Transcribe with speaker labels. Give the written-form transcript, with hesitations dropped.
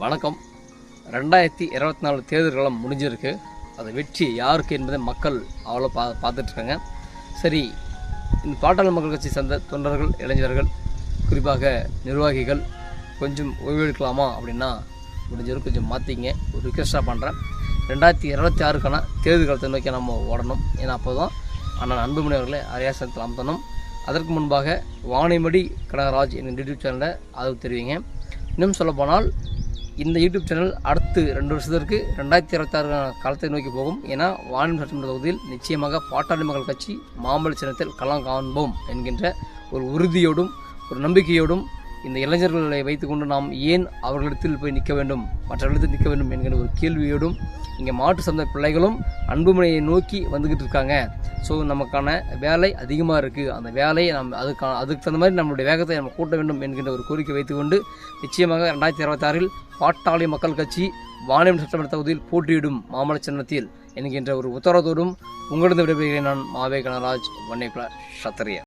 Speaker 1: வணக்கம். 2024 தேர்தல்களம் முடிஞ்சிருக்கு. அது வெற்றி யாருக்கு என்பதை மக்கள் அவ்வளோ பார்த்துட்ருக்காங்க. சரி, இந்த பாட்டாளி மக்கள் கட்சி சேர்ந்த தொண்டர்கள், இளைஞர்கள், குறிப்பாக நிர்வாகிகள் கொஞ்சம் ஓய்வெடுக்கலாமா அப்படின்னா முடிஞ்சவரை கொஞ்சம் மாற்றிங்க. ஒரு ரிக்வெஸ்ட்டாக பண்ணுறேன். 2026க்கான தேர்தல் காலத்தை நோக்கி நம்ம ஓடணும். ஏன்னா அப்போ தான் அண்ணன் அன்புமணி அவர்களை அரியாசனத்தில் அமர்த்தணும். அதற்கு முன்பாக வாணிமடி கனகராஜ் என்ற யூடியூப் சேனலில் ஆதரவு தெரிவிங்க. இன்னும் சொல்லப்போனால் இந்த யூடியூப் சேனல் அடுத்து 2 வருஷத்திற்கு 2026 காலத்தை நோக்கி போகும். ஏன்னா வாணிமடி சட்டமன்ற தொகுதியில் நிச்சயமாக பாட்டாளி மக்கள் கட்சி மாம்பழ சின்னத்தில் களம் காண்போம் என்கின்ற ஒரு உறுதியோடும் ஒரு நம்பிக்கையோடும் இந்த இளைஞர்களை வைத்துக்கொண்டு நாம் ஏன் அவர்களிடத்தில் போய் நிற்க வேண்டும், மற்றவர்களிடத்தில் நிற்க வேண்டும் என்கிற ஒரு கேள்வியோடும் இங்கே மாட்டு சந்தை பிள்ளைகளும் அன்புமணியை நோக்கி வந்துக்கிட்டு இருக்காங்க. ஸோ நமக்கான வேலை அதிகமாக இருக்குது. அந்த வேலையை அதுக்கு தகுந்த மாதிரி நம்மளுடைய வேகத்தை நம்ம கூட்ட வேண்டும் என்கின்ற ஒரு கோரிக்கை வைத்துக்கொண்டு நிச்சயமாக 2026 பாட்டாளி மக்கள் கட்சி வாணிமடி சட்டமன்ற தொகுதியில் போட்டியிடும் மாம்பழ சின்னத்தில் என்கின்ற ஒரு உத்தரவோடும் உங்களிடம் விடைபெறுகிறேன். நான் மாவே கனகராஜ், வன்னியகுல சத்திரிய.